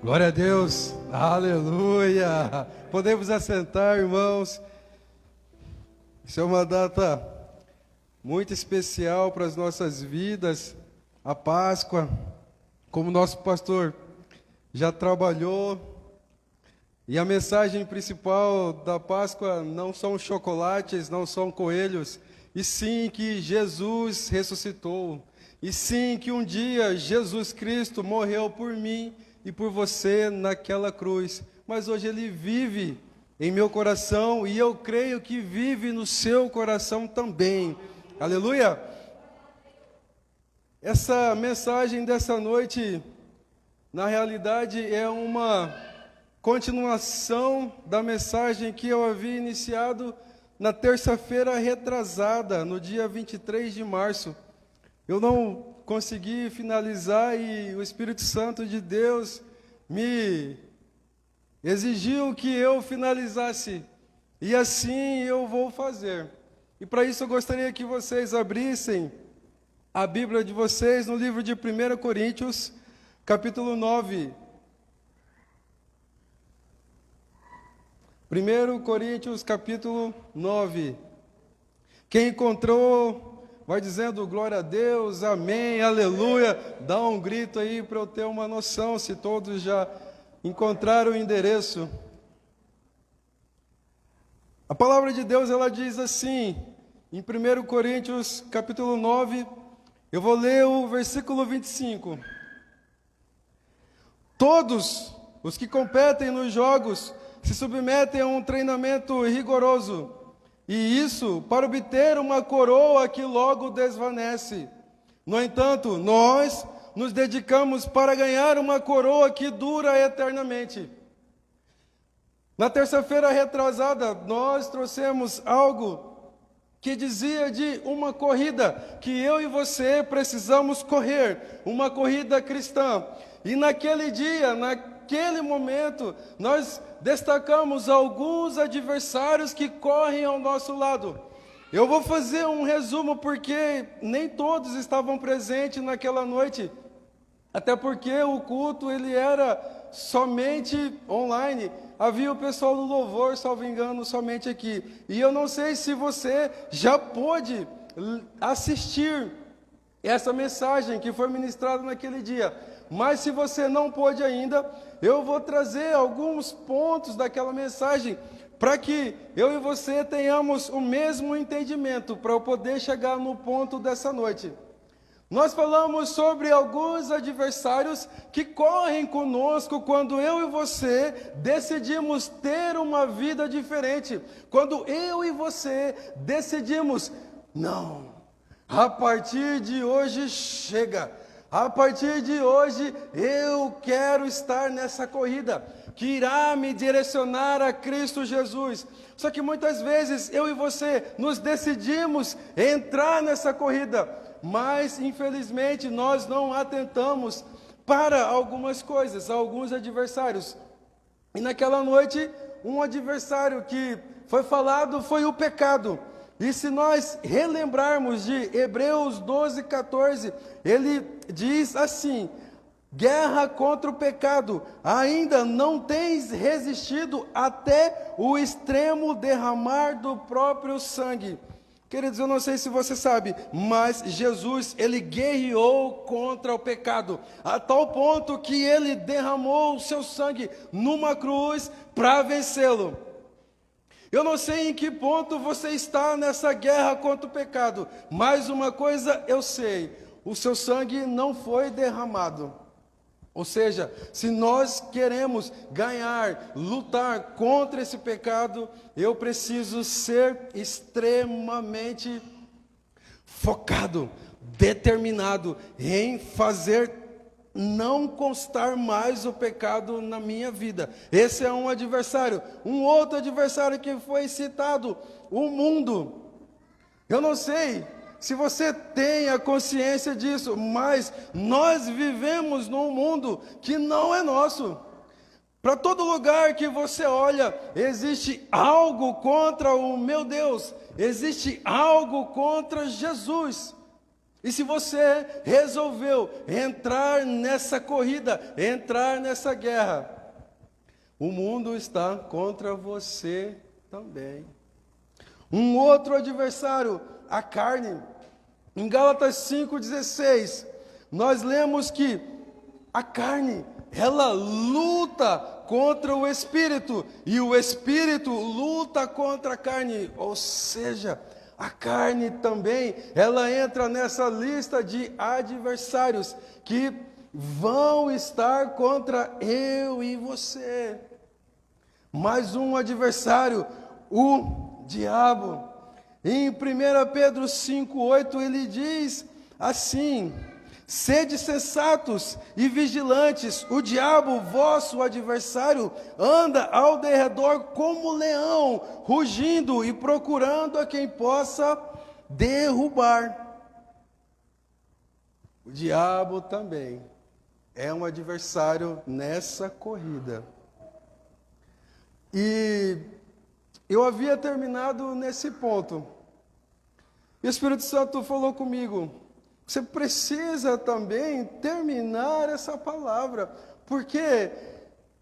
Glória a Deus, aleluia. Podemos assentar, irmãos. Isso é uma data muito especial para as nossas vidas, a Páscoa. Como nosso pastor já trabalhou, e a mensagem principal da Páscoa não são chocolates, não são coelhos, e sim que Jesus ressuscitou, e sim que um dia Jesus Cristo morreu por mim e por você naquela cruz, mas hoje Ele vive em meu coração, e eu creio que vive no seu coração também, aleluia. Essa mensagem dessa noite, na realidade, é uma continuação da mensagem que eu havia iniciado na terça-feira retrasada, no dia 23 de março. Eu não consegui finalizar e o Espírito Santo de Deus me exigiu que eu finalizasse, e assim eu vou fazer. E para isso eu gostaria que vocês abrissem a Bíblia de vocês no livro de 1 Coríntios, capítulo 9. 1 Coríntios, capítulo 9. Quem encontrou, vai dizendo glória a Deus, amém, aleluia. Dá um grito aí para eu ter uma noção, se todos já encontraram o endereço. A palavra de Deus, ela diz assim, em 1 Coríntios, capítulo 9, eu vou ler o versículo 25. Todos os que competem nos jogos se submetem a um treinamento rigoroso, e isso para obter uma coroa que logo desvanece. No entanto, nós nos dedicamos para ganhar uma coroa que dura eternamente. Na terça-feira retrasada, nós trouxemos algo que dizia de uma corrida que eu e você precisamos correr, uma corrida cristã. E naquele dia, naquele momento, nós destacamos alguns adversários que correm ao nosso lado. Eu vou fazer um resumo porque nem todos estavam presentes naquela noite, até porque o culto ele era somente online. Havia o pessoal do louvor, salvo engano, somente aqui. E eu não sei se você já pôde assistir essa mensagem que foi ministrada naquele dia. Mas se você não pôde ainda, eu vou trazer alguns pontos daquela mensagem para que eu e você tenhamos o mesmo entendimento, para eu poder chegar no ponto dessa noite. Nós falamos sobre alguns adversários que correm conosco quando eu e você decidimos ter uma vida diferente. Quando eu e você decidimos, não, a partir de hoje chega. A partir de hoje eu quero estar nessa corrida que irá me direcionar a Cristo Jesus. Só que muitas vezes eu e você nos decidimos entrar nessa corrida, mas infelizmente nós não atentamos para algumas coisas, alguns adversários. E naquela noite, um adversário que foi falado foi o pecado. E se nós relembrarmos de Hebreus 12, 14, ele diz assim: guerra contra o pecado, ainda não tens resistido até o extremo derramar do próprio sangue. Queridos, eu não sei se você sabe, mas Jesus, ele guerreou contra o pecado, a tal ponto que ele derramou o seu sangue numa cruz para vencê-lo. Eu não sei em que ponto você está nessa guerra contra o pecado, mas uma coisa eu sei, o seu sangue não foi derramado. Ou seja, se nós queremos ganhar, lutar contra esse pecado, eu preciso ser extremamente focado, determinado em fazer não constar mais o pecado na minha vida. Esse é um adversário. Um outro adversário que foi citado, o mundo. Eu não sei se você tem a consciência disso, mas nós vivemos num mundo que não é nosso. Para todo lugar que você olha, existe algo contra o meu Deus, existe algo contra Jesus. E se você resolveu entrar nessa corrida, entrar nessa guerra, o mundo está contra você também. Um outro adversário, a carne. Em Gálatas 5,16, nós lemos que a carne, ela luta contra o espírito, e o espírito luta contra a carne, ou seja, a carne também, ela entra nessa lista de adversários que vão estar contra eu e você. Mais um adversário, o diabo. Em 1 Pedro 5,8 ele diz assim: sede sensatos e vigilantes, o diabo, vosso adversário, anda ao derredor como leão, rugindo e procurando a quem possa derrubar. O diabo também é um adversário nessa corrida. E eu havia terminado nesse ponto. E o Espírito Santo falou comigo: você precisa também terminar essa palavra, porque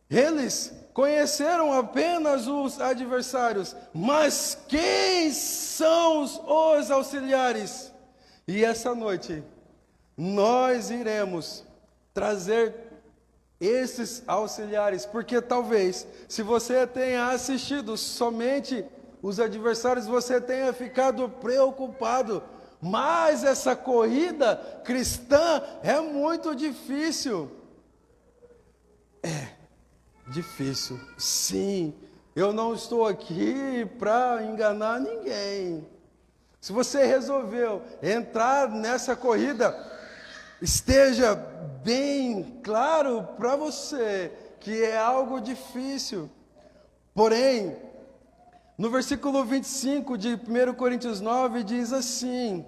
eles conheceram apenas os adversários, mas quem são os auxiliares? E essa noite nós iremos trazer esses auxiliares, porque talvez, se você tenha assistido somente os adversários, você tenha ficado preocupado. Mas essa corrida cristã é muito difícil. É difícil, sim. Eu não estou aqui para enganar ninguém. Se você resolveu entrar nessa corrida, esteja bem claro para você que é algo difícil. Porém, no versículo 25 de 1 Coríntios 9 diz assim,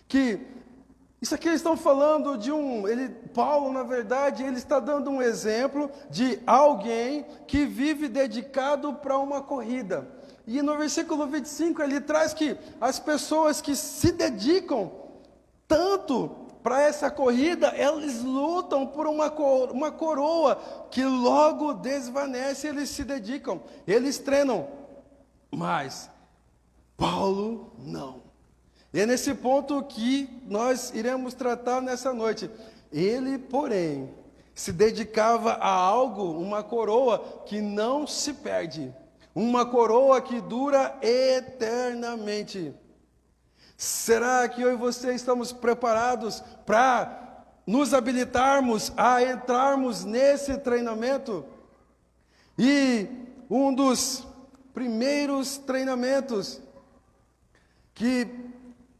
que isso aqui eles estão falando de Paulo, na verdade, ele está dando um exemplo de alguém que vive dedicado para uma corrida. E no versículo 25 ele traz que as pessoas que se dedicam tanto para essa corrida, eles lutam por uma coroa que logo desvanece, eles se dedicam, eles treinam. Mas Paulo não. E é nesse ponto que nós iremos tratar nessa noite. Ele, porém, se dedicava a algo, uma coroa que não se perde, uma coroa que dura eternamente. Será que eu e você estamos preparados para nos habilitarmos a entrarmos nesse treinamento? E um dos primeiros treinamentos que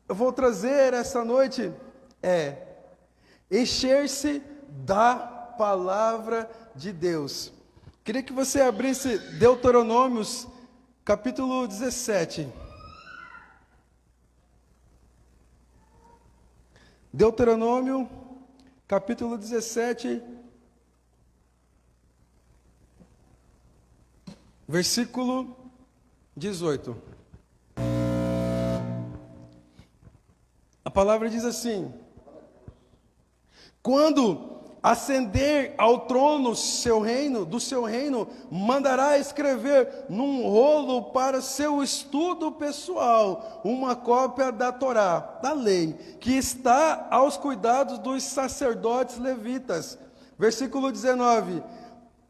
eu vou trazer essa noite é encher-se da palavra de Deus. Queria que você abrisse Deuteronômios, capítulo 17. Deuteronômio, capítulo 17, versículo 18. A palavra diz assim: quando ascender ao trono do seu reino, mandará escrever num rolo para seu estudo pessoal, uma cópia da Torá, da lei, que está aos cuidados dos sacerdotes levitas. Versículo 19.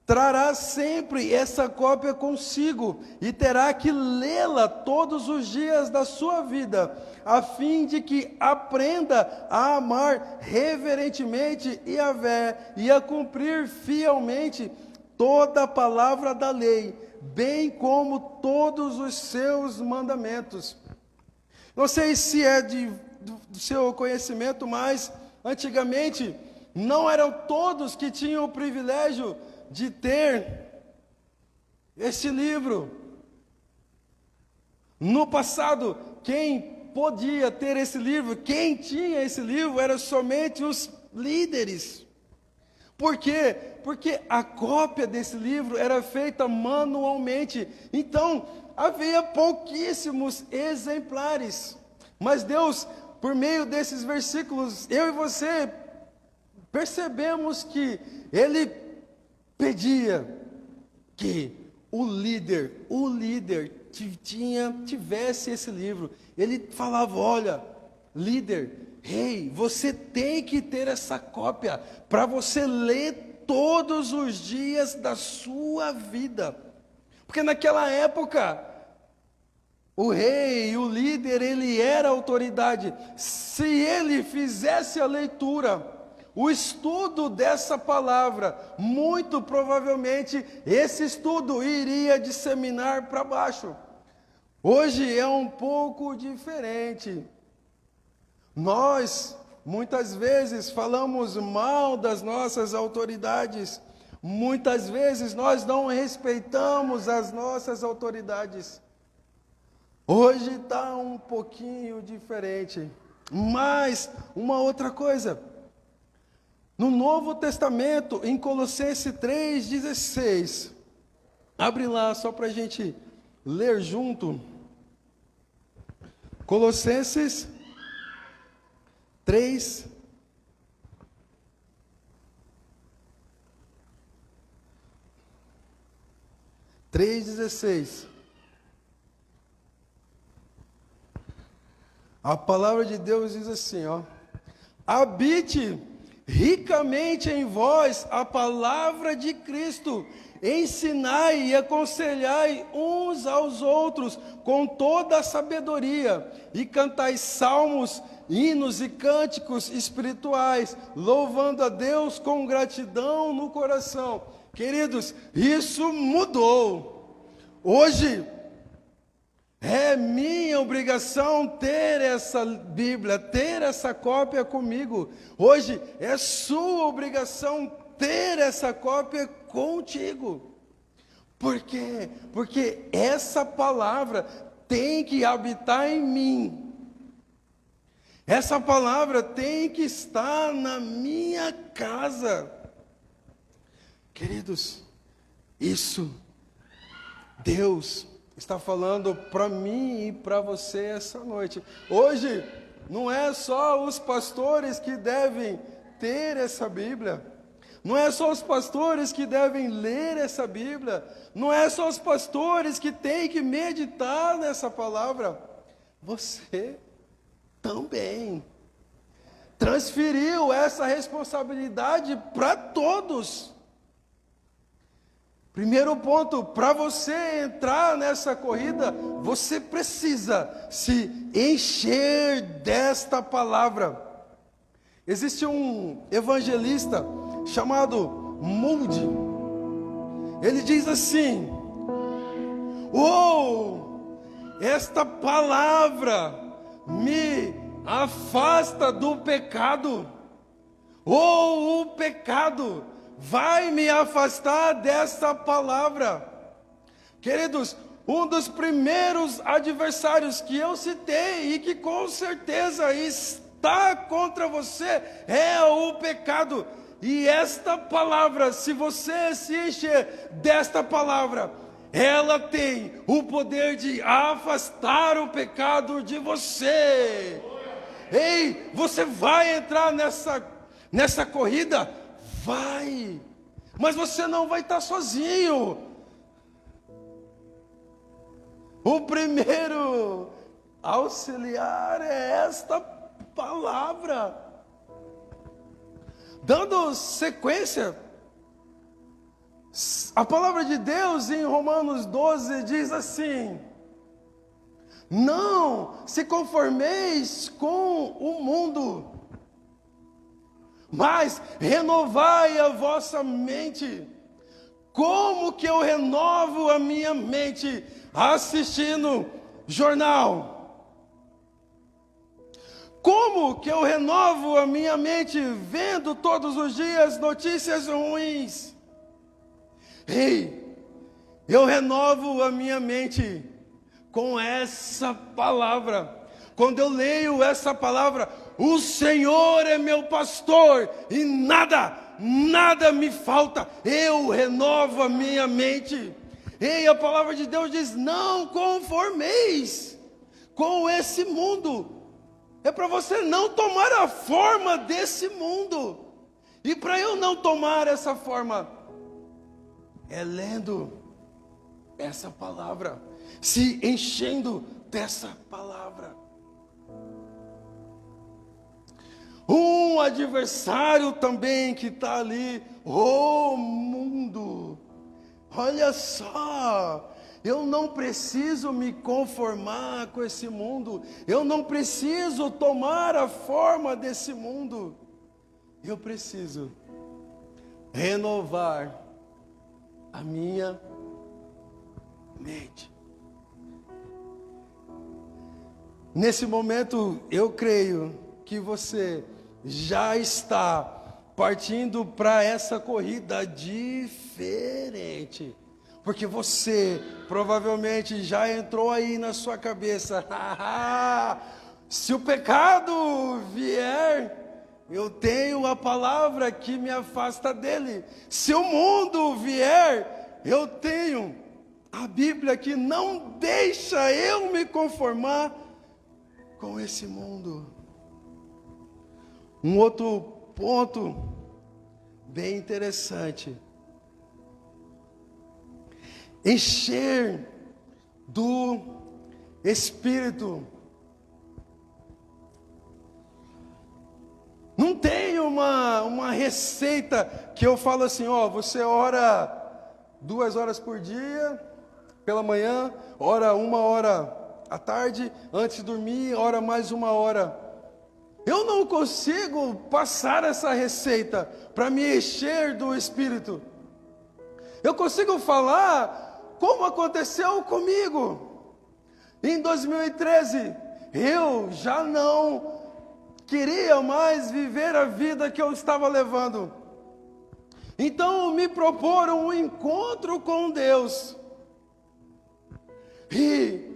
Trará sempre essa cópia consigo e terá que lê-la todos os dias da sua vida, a fim de que aprenda a amar reverentemente Yahvé e a cumprir fielmente toda a palavra da lei, bem como todos os seus mandamentos. Não sei se é do seu conhecimento, mas antigamente não eram todos que tinham o privilégio de ter este livro. No passado, quem podia ter esse livro, quem tinha esse livro, eram somente os líderes. Por quê? Porque a cópia desse livro era feita manualmente. Então, havia pouquíssimos exemplares. Mas Deus por meio desses versículos, eu e você percebemos que ele pedia que o líder tivesse esse livro. Ele falava: olha, líder, rei, você tem que ter essa cópia para você ler todos os dias da sua vida. Porque naquela época, o rei, o líder, ele era autoridade. Se ele fizesse a leitura, o estudo dessa palavra, muito provavelmente esse estudo iria disseminar para baixo. Hoje é um pouco diferente. Nós, muitas vezes, falamos mal das nossas autoridades. Muitas vezes nós não respeitamos as nossas autoridades. Hoje está um pouquinho diferente. Mas, uma outra coisa. No Novo Testamento, em Colossenses 3,16. Abre lá só para a gente ler junto. Colossenses 3. A palavra de Deus diz assim, ó: habite ricamente em vós a palavra de Cristo, ensinai e aconselhai uns aos outros com toda a sabedoria, e cantai salmos, hinos e cânticos espirituais, louvando a Deus com gratidão no coração. Queridos, isso mudou. Hoje é minha obrigação ter essa Bíblia, ter essa cópia comigo. Hoje é sua obrigação ter essa cópia contigo. Por quê? Porque essa palavra tem que habitar em mim. Essa palavra tem que estar na minha casa. Queridos, isso Deus está falando para mim e para você essa noite. Hoje, não é só os pastores que devem ter essa Bíblia. Não é só os pastores que devem ler essa Bíblia. Não é só os pastores que têm que meditar nessa palavra. Você também transferiu essa responsabilidade para todos. Primeiro ponto, para você entrar nessa corrida, você precisa se encher desta palavra. Existe um evangelista chamado Moody. Ele diz assim: esta palavra me afasta do pecado. O pecado vai me afastar dessa palavra. Queridos, um dos primeiros adversários que eu citei e que com certeza está contra você é o pecado. E esta palavra, se você se encher desta palavra, ela tem o poder de afastar o pecado de você. Ei, você vai entrar nessa corrida? Vai, mas você não vai estar sozinho. O primeiro auxiliar é esta palavra. Dando sequência, a palavra de Deus em Romanos 12 diz assim: não se conformeis com o mundo, mas renovai a vossa mente. Como que eu renovo a minha mente? Assistindo jornal. Como que eu renovo a minha mente? Vendo todos os dias notícias ruins. Ei, eu renovo a minha mente com essa palavra. Quando eu leio essa palavra, o Senhor é meu pastor e nada me falta. Eu renovo a minha mente. E a palavra de Deus diz: não conformeis com esse mundo. É para você não tomar a forma desse mundo. E para eu não tomar essa forma, é lendo essa palavra, se enchendo dessa palavra. Um adversário também que está ali, o mundo. Olha só, eu não preciso me conformar com esse mundo, eu não preciso tomar a forma desse mundo, eu preciso renovar a minha mente. Nesse momento, eu creio que você já está partindo para essa corrida diferente. Porque você provavelmente já entrou aí na sua cabeça. Se o pecado vier, eu tenho a palavra que me afasta dele. Se o mundo vier, eu tenho a Bíblia que não deixa eu me conformar com esse mundo. Um outro ponto bem interessante. Encher do Espírito. Não tem uma receita que eu falo assim, ó, você ora 2 horas por dia, pela manhã, ora 1 hora à tarde, antes de dormir, ora mais 1 hora. Eu não consigo passar essa receita para me encher do Espírito. Eu consigo falar como aconteceu comigo. Em 2013, eu já não queria mais viver a vida que eu estava levando. Então me proporam um encontro com Deus. E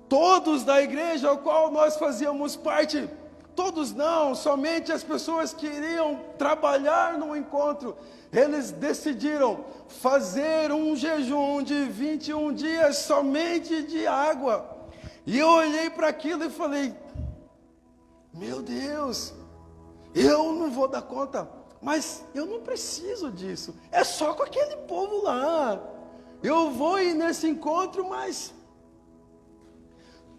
todos da igreja ao qual nós fazíamos parte, todos não, somente as pessoas que iriam trabalhar no encontro, eles decidiram fazer um jejum de 21 dias somente de água. E eu olhei para aquilo e falei, meu Deus, eu não vou dar conta, mas eu não preciso disso, é só com aquele povo lá, eu vou ir nesse encontro, mas...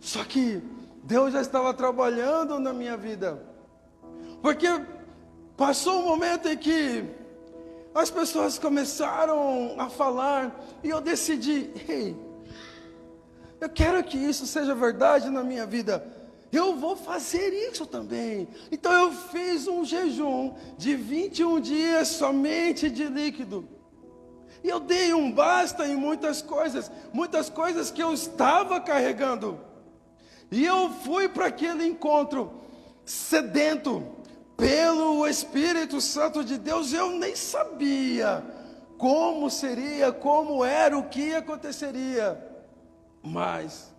Só que Deus já estava trabalhando na minha vida, porque passou um momento em que as pessoas começaram a falar, e eu decidi, ei, eu quero que isso seja verdade na minha vida, eu vou fazer isso também. Então eu fiz um jejum de 21 dias somente de líquido, e eu dei um basta em muitas coisas que eu estava carregando, e eu fui para aquele encontro sedento pelo Espírito Santo de Deus. Eu nem sabia como seria, como era, o que aconteceria, mas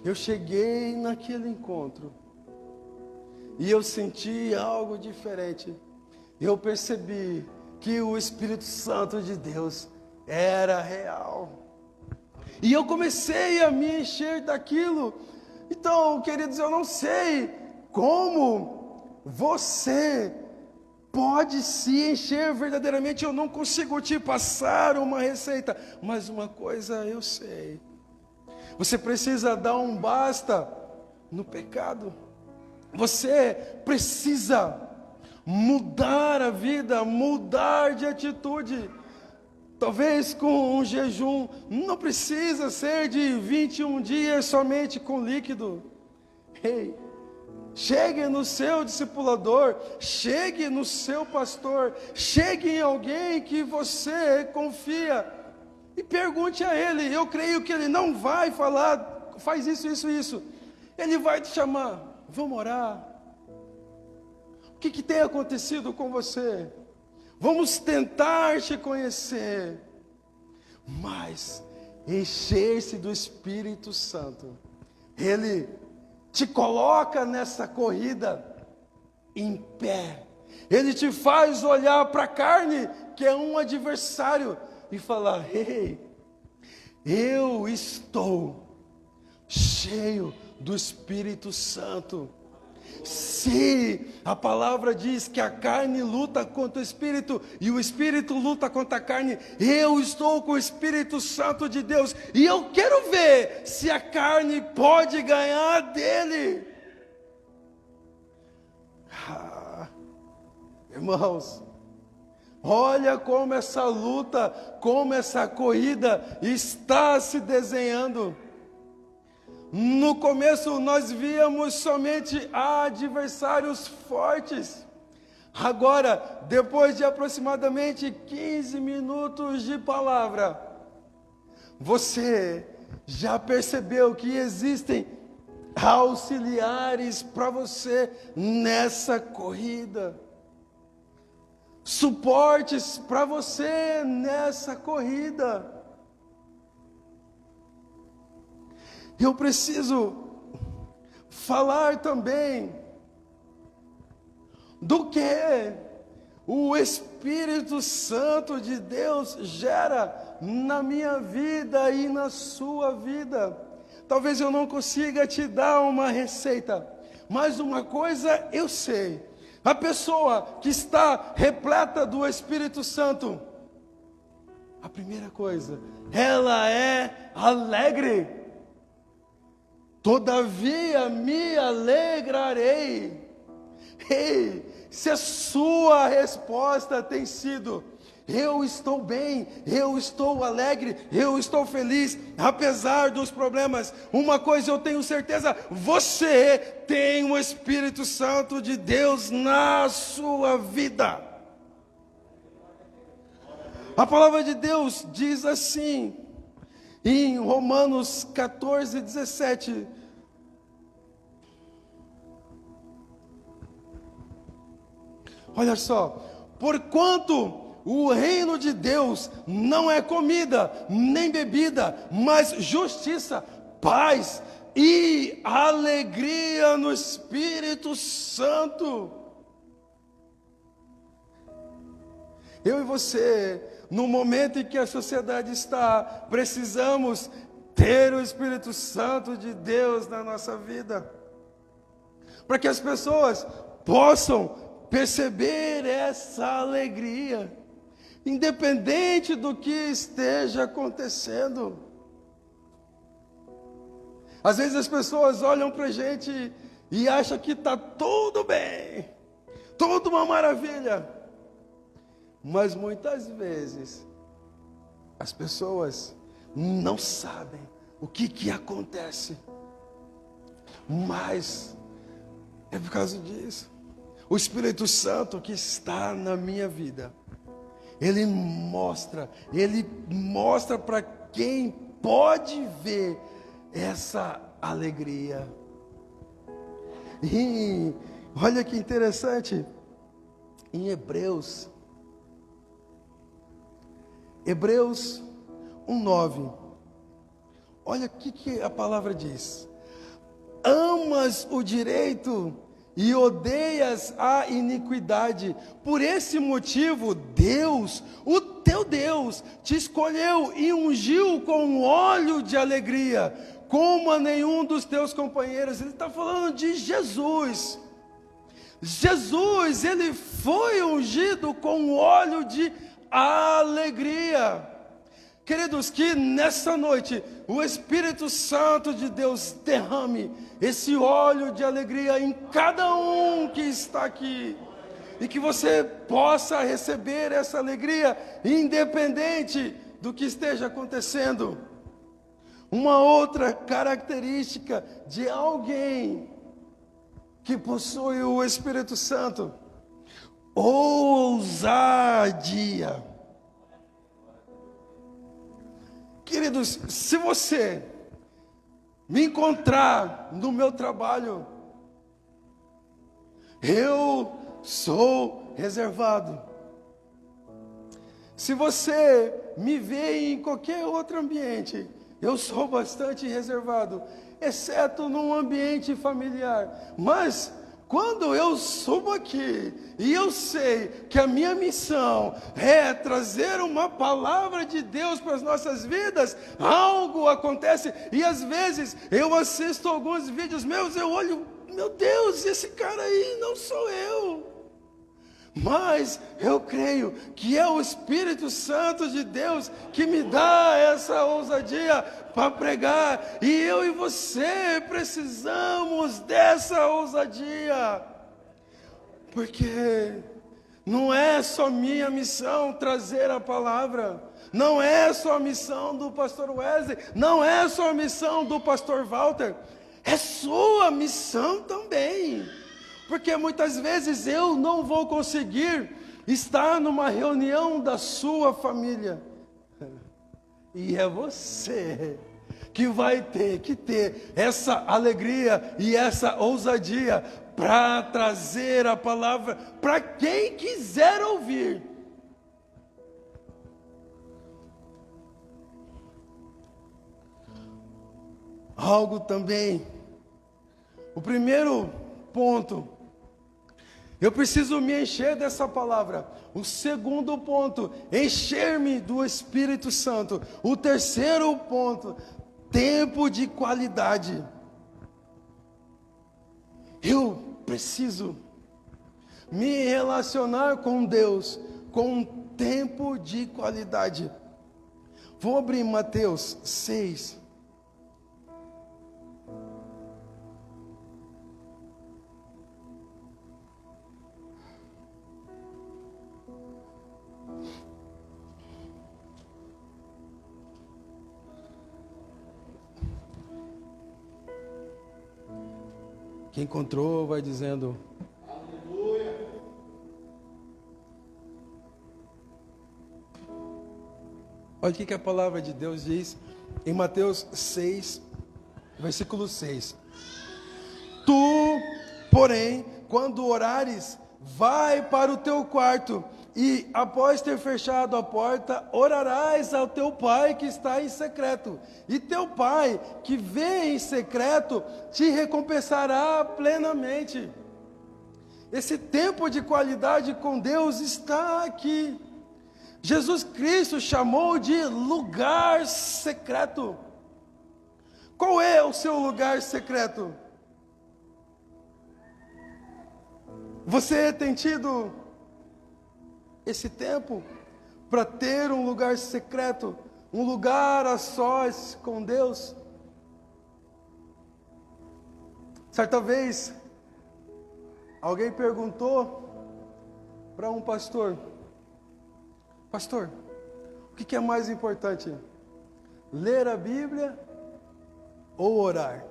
eu cheguei naquele encontro e eu senti algo diferente. Eu percebi que o Espírito Santo de Deus era real, e eu comecei a me encher daquilo. Então, queridos, eu não sei como você pode se encher verdadeiramente. Eu não consigo te passar uma receita, mas uma coisa eu sei: você precisa dar um basta no pecado. Você precisa mudar a vida, mudar de atitude. Talvez com um jejum, não precisa ser de 21 dias somente com líquido. Ei, chegue no seu discipulador, chegue no seu pastor, chegue em alguém que você confia e pergunte a ele. Eu creio que ele não vai falar, faz isso, isso, isso. Ele vai te chamar, vamos orar. O que tem acontecido com você? Vamos tentar te conhecer, mas encher-se do Espírito Santo, Ele te coloca nessa corrida em pé, Ele te faz olhar para a carne, que é um adversário, e falar, ei, eu estou cheio do Espírito Santo, Se a palavra diz que a carne luta contra o Espírito e o Espírito luta contra a carne, eu estou com o Espírito Santo de Deus e eu quero ver se a carne pode ganhar dele. Irmãos, olha como essa luta, como essa corrida está se desenhando. No começo nós víamos somente adversários fortes. Agora, depois de aproximadamente 15 minutos de palavra, você já percebeu que existem auxiliares para você nessa corrida. Suportes para você nessa corrida. Eu preciso falar também do que o Espírito Santo de Deus gera na minha vida e na sua vida. Talvez eu não consiga te dar uma receita, mas uma coisa eu sei: a pessoa que está repleta do Espírito Santo, a primeira coisa, ela é alegre. Todavia me alegrarei. Ei, se a sua resposta tem sido: eu estou bem, eu estou alegre, eu estou feliz, apesar dos problemas, uma coisa eu tenho certeza: você tem o Espírito Santo de Deus na sua vida. A palavra de Deus diz assim, em Romanos 14, 17. Olha só: porquanto o reino de Deus não é comida, nem bebida, mas justiça, paz e alegria no Espírito Santo. Eu e você, no momento em que a sociedade está, precisamos ter o Espírito Santo de Deus na nossa vida, para que as pessoas possam perceber essa alegria, independente do que esteja acontecendo. Às vezes as pessoas olham para a gente e acham que está tudo bem, tudo uma maravilha. Mas muitas vezes as pessoas não sabem o que acontece. Mas é por causa disso. O Espírito Santo que está na minha vida, Ele mostra para quem pode ver essa alegria. E olha que interessante, em Hebreus 1:9, olha o que a palavra diz: amas o direito e odeias a iniquidade, por esse motivo Deus, o teu Deus, te escolheu e ungiu com óleo de alegria, como a nenhum dos teus companheiros. Ele está falando de Jesus. Jesus, ele foi ungido com óleo de alegria. Queridos, que nessa noite o Espírito Santo de Deus derrame esse óleo de alegria em cada um que está aqui, e que você possa receber essa alegria independente do que esteja acontecendo. Uma outra característica de alguém que possui o Espírito Santo: ousadia. Queridos, se você me encontrar no meu trabalho, eu sou reservado. Se você me vê em qualquer outro ambiente, eu sou bastante reservado, exceto num ambiente familiar. Mas quando eu subo aqui e eu sei que a minha missão é trazer uma palavra de Deus para as nossas vidas, algo acontece. E às vezes eu assisto alguns vídeos meus, eu olho meu Deus, esse cara aí não sou eu. Mas eu creio que é o Espírito Santo de Deus que me dá essa ousadia para pregar. E eu e você precisamos dessa ousadia. Porque não é só minha missão trazer a palavra. Não é só a missão do pastor Wesley. Não é só a missão do pastor Walter. É sua missão também. Porque muitas vezes eu não vou conseguir estar numa reunião da sua família. E é você que vai ter que ter essa alegria e essa ousadia para trazer a palavra para quem quiser ouvir. Algo também. O primeiro ponto, eu preciso me encher dessa palavra. O segundo ponto, encher-me do Espírito Santo. O terceiro ponto, tempo de qualidade. Eu preciso me relacionar com Deus com um tempo de qualidade. Vou abrir Mateus 6. Quem encontrou vai dizendo: aleluia. Olha o que a palavra de Deus diz em Mateus 6, versículo 6. Tu, porém, quando orares, vai para o teu quarto e, após ter fechado a porta, orarás ao teu pai que está em secreto. E teu pai que vê em secreto te recompensará plenamente. Esse tempo de qualidade com Deus está aqui. Jesus Cristo chamou de lugar secreto. Qual é o seu lugar secreto? Você tem tido esse tempo para ter um lugar secreto, um lugar a sós com Deus? Certa vez, alguém perguntou para um pastor: pastor, o que é mais importante? Ler a Bíblia ou orar?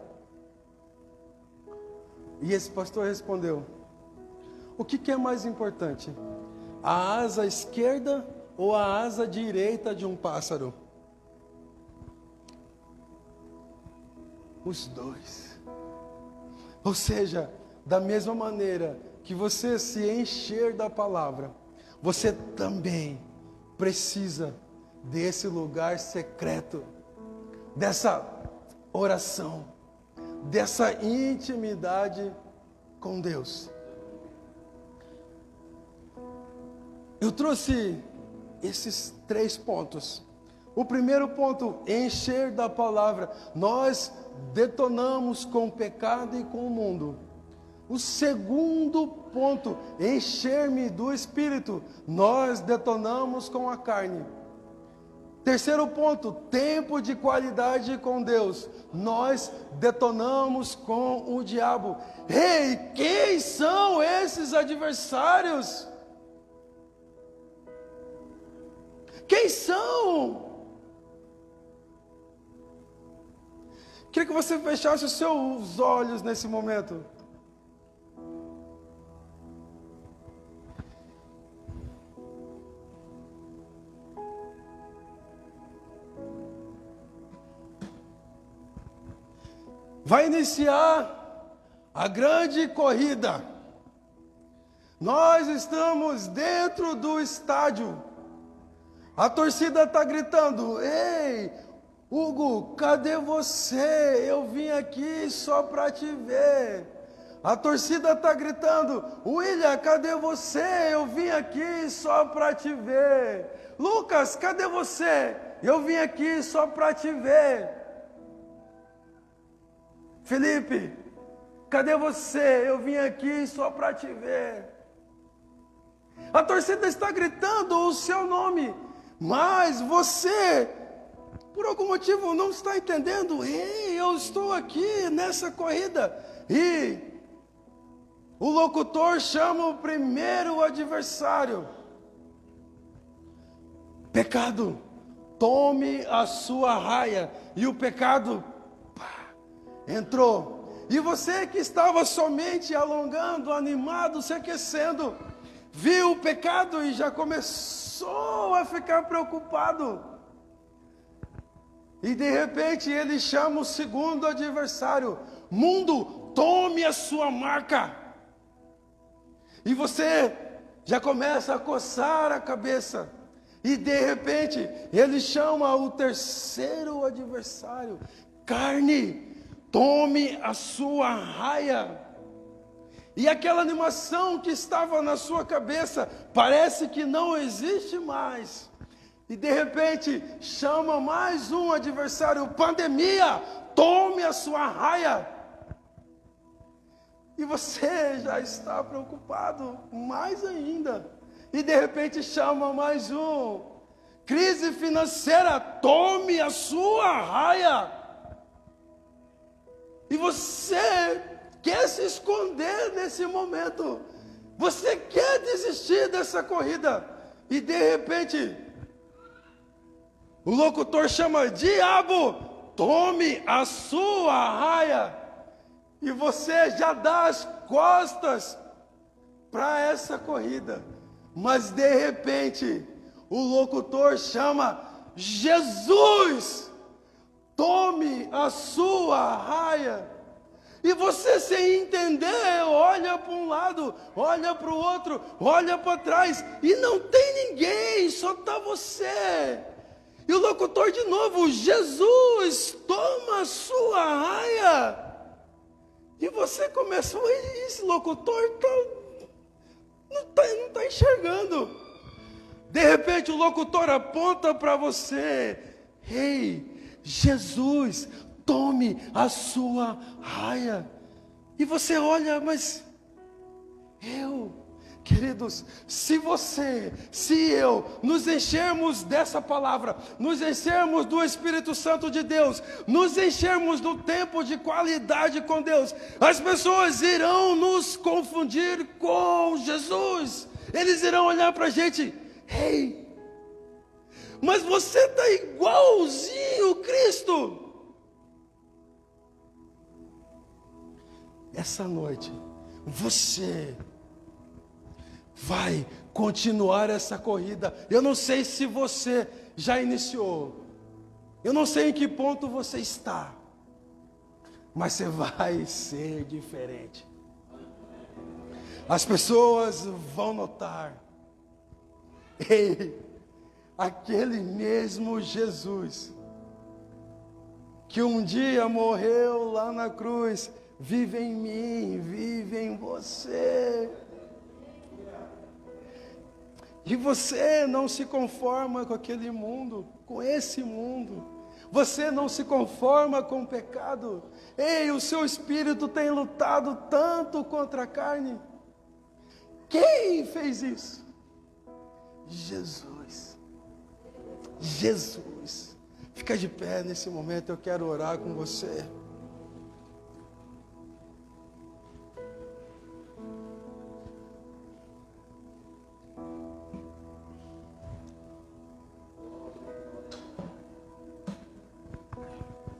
E esse pastor respondeu: o que é mais importante? A asa esquerda ou a asa direita de um pássaro? Os dois. Ou seja, da mesma maneira que você se encher da palavra, você também precisa desse lugar secreto, dessa oração, dessa intimidade com Deus. Eu trouxe esses 3 pontos. O primeiro ponto, encher da palavra. Nós detonamos com o pecado e com o mundo. O segundo ponto, encher-me do Espírito. Nós detonamos com a carne. Terceiro ponto, tempo de qualidade com Deus. Nós detonamos com o diabo. Ei, quem são esses adversários? Quem são? Queria que você fechasse os seus olhos nesse momento. Vai iniciar a grande corrida. Nós estamos dentro do estádio. A torcida está gritando: ei, Hugo, cadê você? Eu vim aqui só para te ver. A torcida está gritando: William, cadê você? Eu vim aqui só para te ver. Lucas, cadê você? Eu vim aqui só para te ver. Felipe, Cadê você? Eu vim aqui só para te ver. A torcida está gritando o seu nome, mas você, por algum motivo, não está entendendo. Ei, eu estou aqui nessa corrida. E o locutor chama o primeiro adversário. Pecado, tome a sua raia. E o pecado entrou. E você que estava somente alongando, animado, se aquecendo, viu o pecado e já começou a ficar preocupado. E de repente ele chama o segundo adversário. Mundo, tome a sua marca. E você já começa a coçar a cabeça. E de repente ele chama o terceiro adversário. Carne, tome a sua raia. E aquela animação que estava na sua cabeça parece que não existe mais. E de repente chama mais um adversário. Pandemia, tome a sua raia. E você já está preocupado mais ainda. E de repente chama mais um. Crise financeira, tome a sua raia. E você quer se esconder nesse momento. Você quer desistir dessa corrida. E de repente, o locutor chama: diabo, tome a sua raia. E você já dá as costas para essa corrida. Mas de repente, o locutor chama: Jesus, tome a sua raia. E você, sem entender, olha para um lado, olha para o outro, olha para trás, e não tem ninguém, só está você. E o locutor de novo: Jesus, toma a sua raia. E você começa: esse locutor não está enxergando. De repente o locutor aponta para você: ei, Jesus, tome a sua raia. E você olha: mas queridos, se eu nos enchermos dessa palavra, nos enchermos do Espírito Santo de Deus, nos enchermos do tempo de qualidade com Deus, as pessoas irão nos confundir com Jesus. Eles irão olhar para a gente: ei, mas você está igualzinho Cristo. Essa noite, você vai continuar essa corrida. Eu não sei se você já iniciou. Eu não sei em que ponto você está. Mas você vai ser diferente. As pessoas vão notar: ei, aquele mesmo Jesus que um dia morreu lá na cruz, vive em mim, vive em você. E você não se conforma com aquele mundo, com esse mundo. Você não se conforma com o pecado. Ei, o seu espírito tem lutado tanto contra a carne. Quem fez isso? Jesus. Jesus. Fica de pé nesse momento, eu quero orar com você.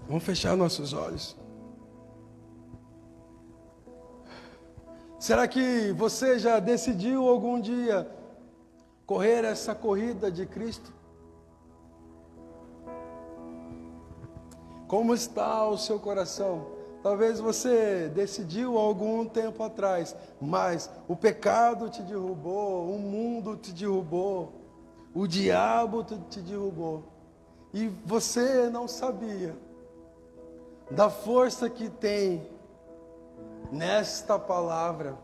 Vamos fechar nossos olhos. Será que você já decidiu algum dia correr essa corrida de Cristo? Como está o seu coração? Talvez você decidiu algum tempo atrás, mas o pecado te derrubou, o mundo te derrubou, o diabo te derrubou. E você não sabia da força que tem nesta palavra.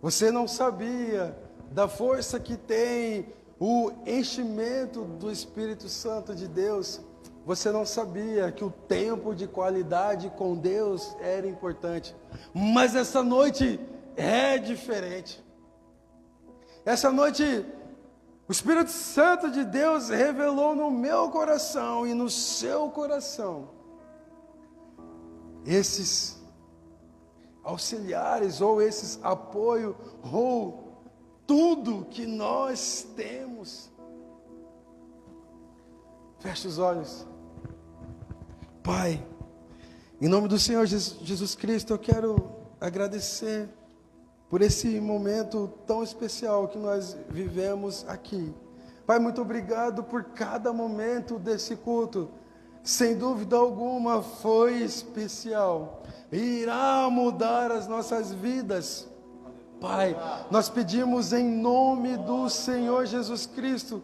Você não sabia da força que tem o enchimento do Espírito Santo de Deus. você não sabia que o tempo de qualidade com Deus era importante. Mas essa noite é diferente. Essa noite, o Espírito Santo de Deus revelou no meu coração e no seu coração esses auxiliares, ou esses apoio, ou tudo que nós temos. Feche os olhos. Pai, em nome do Senhor Jesus Cristo, eu quero agradecer por esse momento tão especial que nós vivemos aqui. Pai, muito obrigado por cada momento desse culto. Sem dúvida alguma foi especial. Irá mudar as nossas vidas. Pai, nós pedimos em nome do Senhor Jesus Cristo,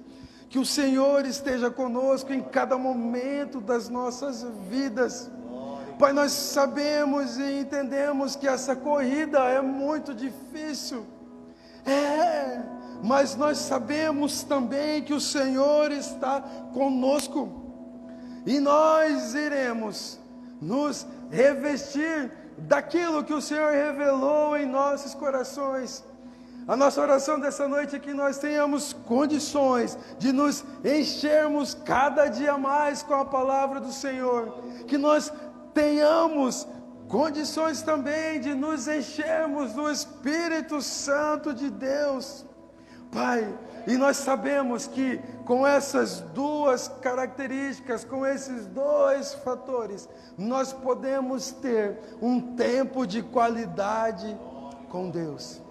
que o Senhor esteja conosco em cada momento das nossas vidas. Pai, nós sabemos e entendemos que essa corrida é muito difícil. Mas nós sabemos também que o Senhor está conosco. E nós iremos nos revestir daquilo que o Senhor revelou em nossos corações. A nossa oração dessa noite é que nós tenhamos condições de nos enchermos cada dia mais com a palavra do Senhor. Que nós tenhamos condições também de nos enchermos do Espírito Santo de Deus. Pai, e nós sabemos que com essas duas características, com esses dois fatores, nós podemos ter um tempo de qualidade com Deus.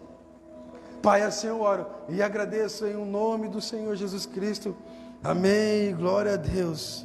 Pai, assim eu oro e agradeço em nome do Senhor Jesus Cristo. Amém. Glória a Deus.